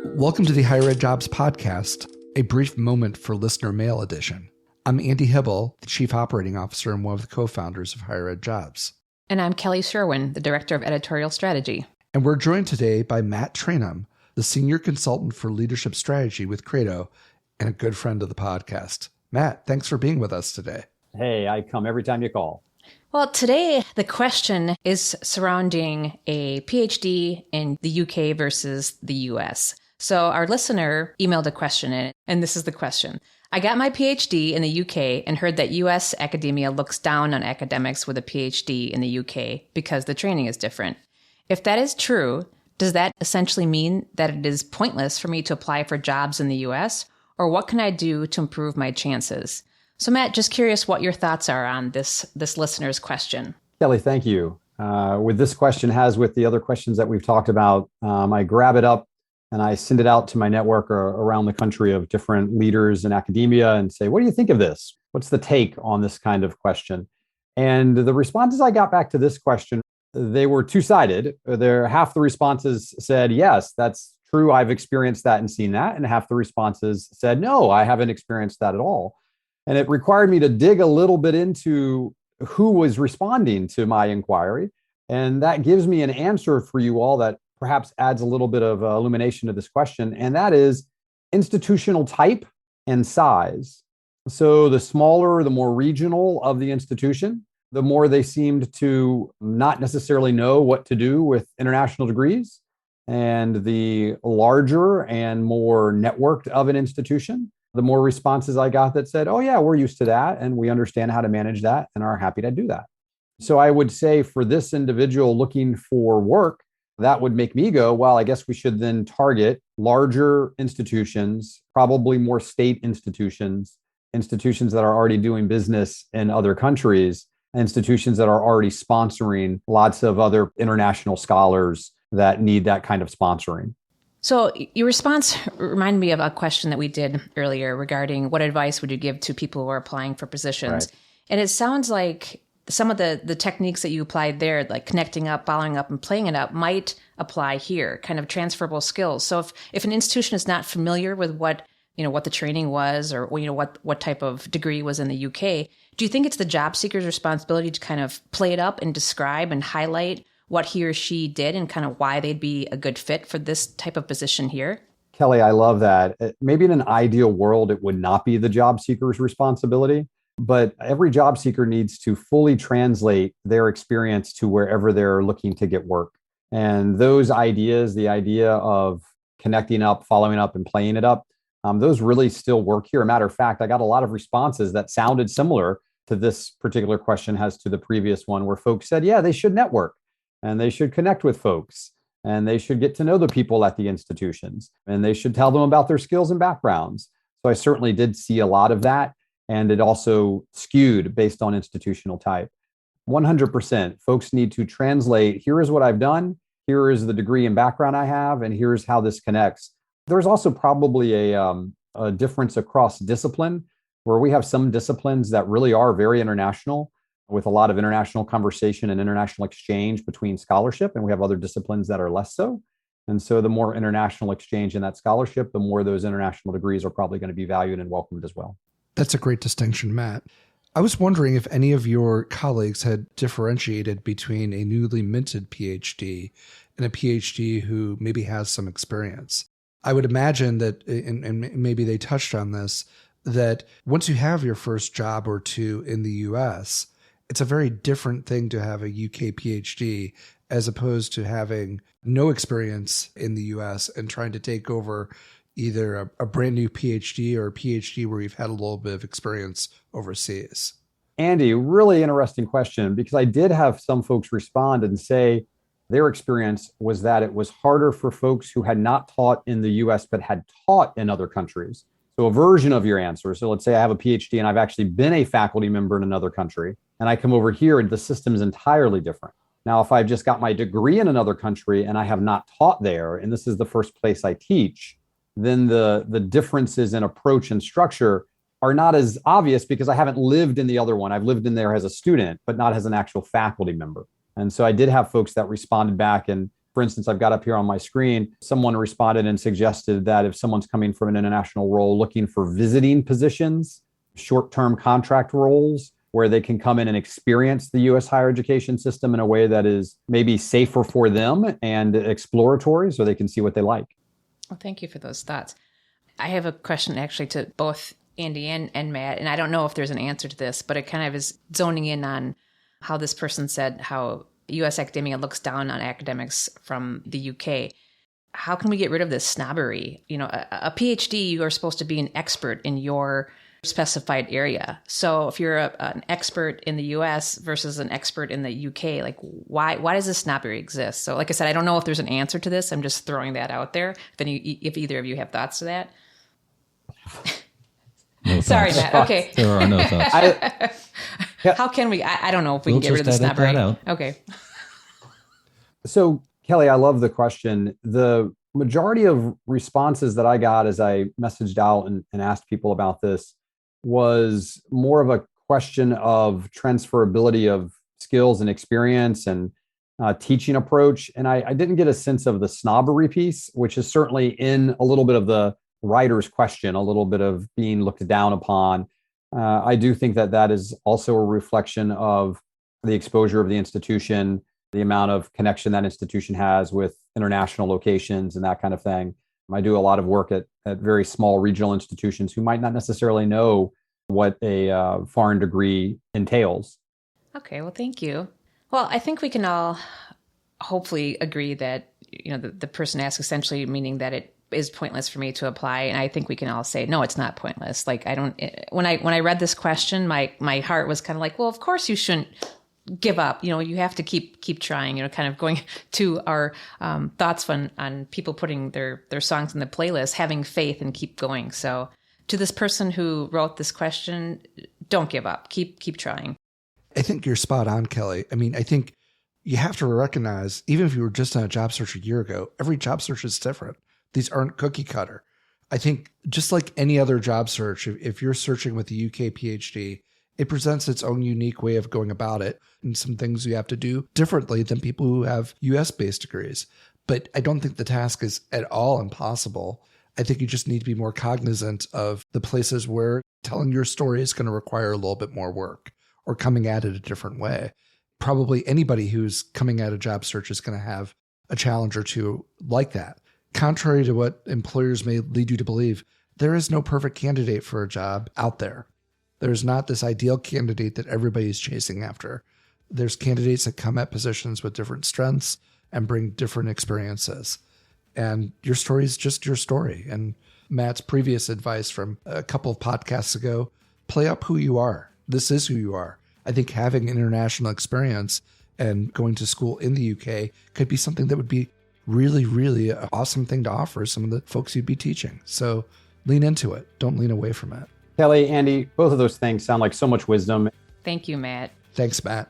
Welcome to the HigherEdJobs Podcast, a brief moment for listener mail edition. I'm Andy Hibble, the Chief Operating Officer and one of the co-founders of HigherEdJobs. And I'm Kelly Sherwin, the Director of Editorial Strategy. And we're joined today by Matt Trainum, the Senior Consultant for Leadership Strategy with Credo, and a good friend of the podcast. Matt, thanks for being with us today. Hey, I come every time you call. Well, today the question is surrounding a PhD in the UK versus the US. So our listener emailed a question in, and this is the question. I got my PhD in the UK and heard that US academia looks down on academics with a PhD in the UK because the training is different. If that is true, does that essentially mean that it is pointless for me to apply for jobs in the US? Or what can I do to improve my chances? So Matt, just curious what your thoughts are on this listener's question. Kelly, thank you. With this question, as with the other questions that we've talked about, I grab it up and I send it out to my network around the country of different leaders in academia and say, what do you think of this? What's the take on this kind of question? And the responses I got back to this question, they were two-sided. Half the responses said, yes, that's true. I've experienced that and seen that. And half the responses said, no, I haven't experienced that at all. And it required me to dig a little bit into who was responding to my inquiry. And that gives me an answer for you all that perhaps adds a little bit of illumination to this question. And that is institutional type and size. So the smaller, the more regional of the institution, the more they seemed to not necessarily know what to do with international degrees. And the larger and more networked of an institution, the more responses I got that said, oh yeah, we're used to that and we understand how to manage that and are happy to do that. So I would say for this individual looking for work, that would make me go, well, I guess we should then target larger institutions, probably more state institutions that are already doing business in other countries, institutions that are already sponsoring lots of other international scholars that need that kind of sponsoring. So your response reminded me of a question that we did earlier regarding what advice would you give to people who are applying for positions? Right. And it sounds like some of the techniques that you applied there, like connecting up, following up, and playing it up, might apply here, kind of transferable skills. So if an institution is not familiar with what the training was or what type of degree was in the UK, do you think it's the job seeker's responsibility to kind of play it up and describe and highlight what he or she did and kind of why they'd be a good fit for this type of position here? Kelly, I love that. Maybe in an ideal world, it would not be the job seeker's responsibility, but every job seeker needs to fully translate their experience to wherever they're looking to get work. And those ideas, the idea of connecting up, following up, and playing it up, those really still work here. A matter of fact, I got a lot of responses that sounded similar to this particular question as to the previous one, where folks said, yeah, they should network. And they should connect with folks, and they should get to know the people at the institutions, and they should tell them about their skills and backgrounds. So I certainly did see a lot of that, and it also skewed based on institutional type. 100%, folks need to translate, here is what I've done, here is the degree and background I have, and here's how this connects. There's also probably a difference across discipline, where we have some disciplines that really are very international, with a lot of international conversation and international exchange between scholarship. And we have other disciplines that are less so. And so the more international exchange in that scholarship, the more those international degrees are probably going to be valued and welcomed as well. That's a great distinction, Matt. I was wondering if any of your colleagues had differentiated between a newly minted PhD and a PhD who maybe has some experience. I would imagine that, and maybe they touched on this, that once you have your first job or two in the US, it's a very different thing to have a UK PhD as opposed to having no experience in the US and trying to take over either a brand new PhD or a PhD where you've had a little bit of experience overseas. Andy, really interesting question, because I did have some folks respond and say their experience was that it was harder for folks who had not taught in the US but had taught in other countries. So a version of your answer. So let's say I have a PhD and I've actually been a faculty member in another country, and I come over here and the system is entirely different. Now, if I've just got my degree in another country and I have not taught there, and this is the first place I teach, then the differences in approach and structure are not as obvious because I haven't lived in the other one. I've lived in there as a student, but not as an actual faculty member. And so I did have folks that responded back and For instance, I've got up here on my screen, someone responded and suggested that if someone's coming from an international role looking for visiting positions, short-term contract roles, where they can come in and experience the U.S. higher education system in a way that is maybe safer for them and exploratory so they can see what they like. Well, thank you for those thoughts. I have a question actually to both Andy and Matt, and I don't know if there's an answer to this, but it kind of is zoning in on how this person said how U.S. academia looks down on academics from the U.K. How can we get rid of this snobbery? You know, a PhD, you are supposed to be an expert in your specified area. So if you're an expert in the US versus an expert in the UK, like why does this snobbery exist? So like I said, I don't know if there's an answer to this. I'm just throwing that out there. If either of you have thoughts to that. No Sorry, thoughts. Matt. Okay. There are no thoughts. How can we? I don't know if we can get rid of the snobbery. Okay. So Kelly, I love the question. The majority of responses that I got as I messaged out and asked people about this was more of a question of transferability of skills and experience and teaching approach. And I didn't get a sense of the snobbery piece, which is certainly in a little bit of the writer's question, a little bit of being looked down upon. I do think that is also a reflection of the exposure of the institution, the amount of connection that institution has with international locations and that kind of thing. I do a lot of work at very small regional institutions who might not necessarily know what a foreign degree entails. Okay, well, thank you. Well, I think we can all hopefully agree that, you know, the person asked essentially meaning that it is pointless for me to apply. And I think we can all say, no, it's not pointless. Like when I read this question, my heart was kind of like, well, of course you shouldn't give up. You know, you have to keep trying, you know, kind of going to our thoughts on people putting their songs in the playlist, having faith and keep going. So to this person who wrote this question, don't give up. Keep trying. I think you're spot on, Kelly. I mean, I think you have to recognize, even if you were just on a job search a year ago, every job search is different. These aren't cookie cutter. I think just like any other job search, if you're searching with a UK PhD, it presents its own unique way of going about it and some things you have to do differently than people who have US-based degrees. But I don't think the task is at all impossible. I think you just need to be more cognizant of the places where telling your story is going to require a little bit more work or coming at it a different way. Probably anybody who's coming at a job search is going to have a challenge or two like that. Contrary to what employers may lead you to believe, there is no perfect candidate for a job out there. There's not this ideal candidate that everybody's chasing after. There's candidates that come at positions with different strengths and bring different experiences. And your story is just your story. And Matt's previous advice from a couple of podcasts ago, play up who you are. This is who you are. I think having international experience and going to school in the UK could be something that would be really, really an awesome thing to offer some of the folks you'd be teaching. So lean into it. Don't lean away from it. Kelly, Andy, both of those things sound like so much wisdom. Thank you, Matt. Thanks, Matt.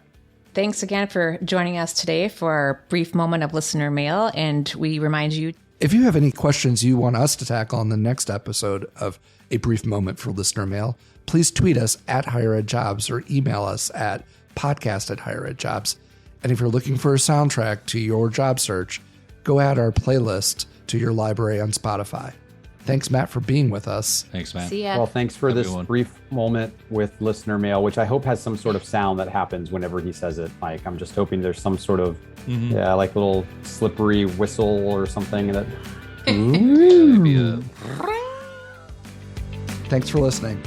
Thanks again for joining us today for our brief moment of listener mail. And we remind you, if you have any questions you want us to tackle in the next episode of A Brief Moment for Listener Mail, please tweet us at HigherEdJobs or email us at podcast@HigherEdJobs. And if you're looking for a soundtrack to your job search, go add our playlist to your library on Spotify. Thanks, Matt, for being with us. Thanks, man. see ya. Well, thanks for this brief moment with listener mail, which I hope has some sort of sound that happens whenever he says it. Like, I'm just hoping there's some sort of, like little slippery whistle or something that. Maybe Thanks for listening.